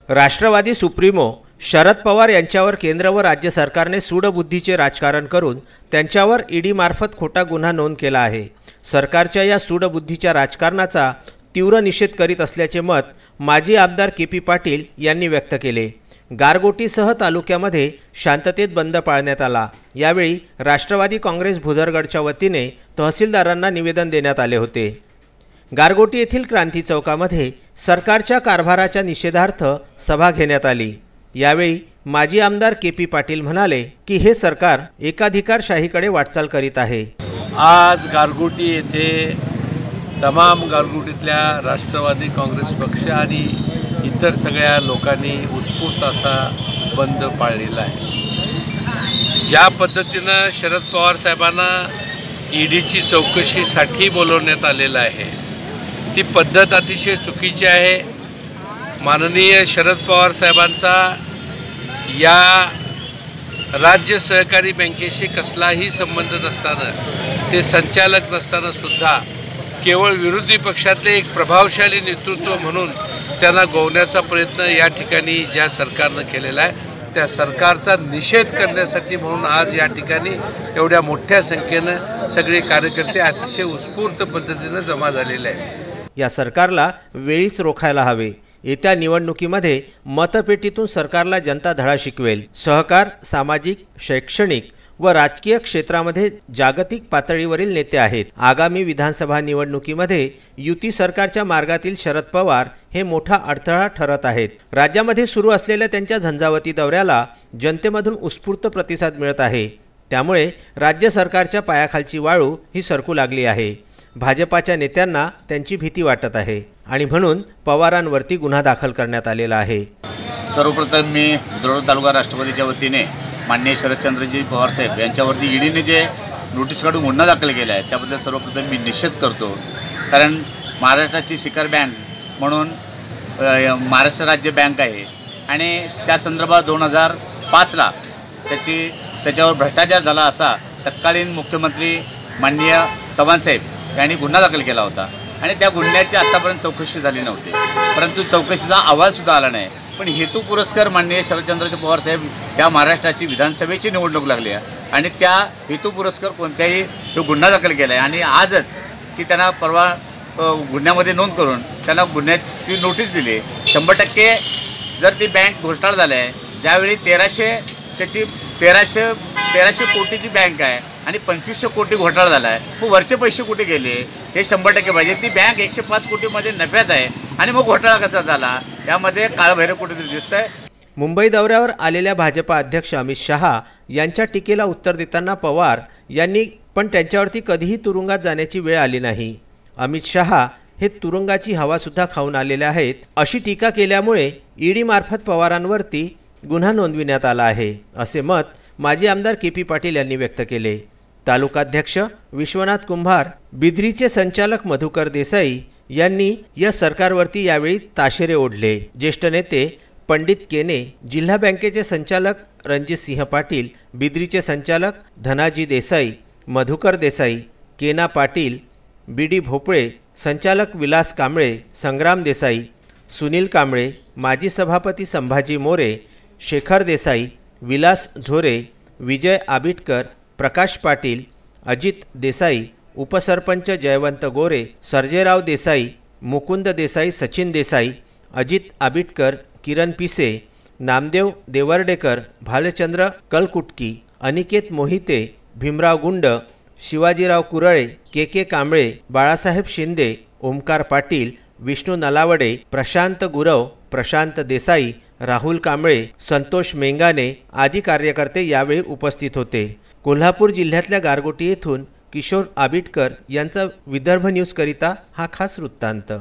Rashtrawadi supremo Sharad Pawar यांच्यावर केंद्र व राज्य सरकारने सूडबुद्धीचे राजकारण करून त्यांच्यावर ईडी मार्फत खोटा गुन्हा नोंद केला आहे। सरकारच्या या सूडबुद्धीच्या राजकारणाचा तीव्र निषेध करीत असल्याचे मत माजी आमदार के.पी. पाटील यांनी व्यक्त केले। गारगोटीसह तालुक्यामध्ये शांततेत बंद पाळण्यात आला। यावेळी राष्ट्रवादी काँग्रेस भुदरगडच्या वतीने तहसीलदारांना निवेदन देण्यात आले होते। गारगोटी येथील क्रांती चौकामध्ये सरकारच्या कारभाराच्या निषेधार्थ सभा घेण्यात आली। यावेळी माजी आमदार के.पी. पाटील म्हणाले की हे सरकार एकाधिकारशाहीकडे वाटचाल करीत आहे। आज गारगोटी येथे तमाम गारगोटीतल्या राष्ट्रवादी काँग्रेस पक्ष आणि इतर सगळ्या लोकांनी उत्स्फूर्त असा बंद पाळलेला आहे। ज्या पद्धतीनं शरद पवार साहेबांना ईडीची चौकशीसाठी बोलवण्यात आलेलं आहे ती पद्धत अतिशय चुकीची आहे। माननीय शरद पवार साहेबांचा या राज्य सहकारी बँकेशी कसलाही संबंध नसताना ते संचालक नसताना सुद्धा केवळ विरोधी पक्षातले एक प्रभावशाली नेतृत्व म्हणून त्यांना गोवण्याचा प्रयत्न या ठिकाणी ज्या सरकारनं केलेला आहे त्या सरकारचा निषेध करण्यासाठी म्हणून आज या ठिकाणी एवढ्या मोठ्या संख्येनं सगळे कार्यकर्ते अतिशय उत्स्फूर्त पद्धतीने जमा झालेले आहेत। या सरकारला वेळीच रोखायला हवे। येत्या निवडणुकीमध्ये मतपेटीतून सरकारला जनता धडा शिकवेल। सहकार, सामाजिक, शैक्षणिक व राजकीय क्षेत्रामध्ये जागतिक पातळीवरील नेते आहेत। आगामी विधानसभा निवडणुकीमध्ये युती सरकारच्या मार्गातील शरद पवार हे मोठा अडथळा ठरत आहेत। राज्यामध्ये सुरू असलेल्या त्यांच्या झंझावती दौऱ्याला जनतेमधून उत्स्फूर्त प्रतिसाद मिळत आहे। त्यामुळे राज्य सरकारच्या पायाखालची वाळू ही सरकू लागली आहे। भाजपाच्या नेत्यांना त्यांची भीती वाटत आहे आणि म्हणून पवारांवरती गुन्हा दाखल करण्यात आलेला आहे। सर्वप्रथम मी भुदरगड तालुका राष्ट्रवादीच्या वतीने माननीय शरदचंद्रजी पवार साहेब यांच्यावरती ईडीने जे नोटीस काढून गुन्हा दाखल केला आहे त्याबद्दल सर्वप्रथम मी निषेध करतो। कारण महाराष्ट्राची शिखर बँक म्हणून महाराष्ट्र राज्य बँक आहे आणि त्या संदर्भात 2005ला त्याच्यावर भ्रष्टाचार झाला असा तत्कालीन मुख्यमंत्री माननीय चव्हाण साहेब यांनी गुन्हा दाखल केला होता आणि त्या गुन्ह्याची आत्तापर्यंत चौकशी झाली नव्हती, परंतु चौकशीचा अहवालसुद्धा आला नाही। पण हेतू पुरस्कार माननीय शरदचंद्रजी पवार साहेब या महाराष्ट्राची विधानसभेची निवडणूक लागली आहे आणि त्या हेतू पुरस्कार कोणत्याही तो गुन्हा दाखल केला आहे आणि आजच की त्यांना परवा गुन्ह्यामध्ये नोंद करून त्यांना गुन्ह्याची नोटीस दिली। 100% जर ती बँक घोटाळा झाला आहे, ज्यावेळी 1300 कोटीची बँक आहे आणि 2500 कोटी घोटाळा झाला आहे, मग वरचे पैसे कुठे गेले हे 100% पाहिजे। ती बँक 105 कोटीमध्ये नफ्यात आहे आणि मग घोटाळा कसा झाला यामध्ये काळभैरव कुठेतरी दिसतंय। मुंबई दौऱ्यावर आलेल्या भाजपा अध्यक्ष अमित शहा यांच्या टीकेला उत्तर देताना पवार यांनी पण त्यांच्यावरती कधीही तुरुंगात जाण्याची वेळ आली नाही। अमित शहा हे तुरुंगाची हवासुद्धा खाऊन आलेले आहेत अशी टीका केल्यामुळे ईडी मार्फत पवारांवरती गुन्हा नोंदविण्यात आला आहे असे मत माजी आमदार के.पी. पाटील यांनी व्यक्त केले। तालुकाध्यक्ष विश्वनाथ कुंभार, बिद्रीचे संचालक मधुकर देसाई यांनी या सरकारवरती यावेळी ताशेरे ओढले। ज्येष्ठ नेते पंडित केने, जिल्हा बँकेचे संचालक रणजित सिंह पाटील, बिद्रीचे संचालक धनाजी देसाई, मधुकर देसाई, केना पाटील, बी.डी. भोपळे, संचालक विलास कांबळे, संग्राम देसाई, सुनील कांबळे, माजी सभापती संभाजी मोरे, शेखर देसाई, विलास झोरे, विजय आबिटकर, प्रकाश पाटील, अजित देसाई, उपसरपंच जयवंत गोरे, सर्जेराव देसाई, मुकुंद देसाई, सचिन देसाई, अजित आबिटकर, किरण पिसे, नामदेव देवर्डेकर, भालचंद्र कलकुटकी, अनिकेत मोहिते, भीमराव गुंड, शिवाजीराव कुरळे, के कांबळे, बाळासाहेब शिंदे, ओमकार पाटील, विष्णू नलावडे, प्रशांत गुरव, प्रशांत देसाई, राहुल कांबळे, संतोष मेंगाने आदी कार्यकर्ते यावेळी उपस्थित होते। कोल्हापूर जिल्ह्यातल्या गारगोटी येथून किशोर आबिटकर यांचा विदर्भ न्यूज करिता हा खास वृत्तांत।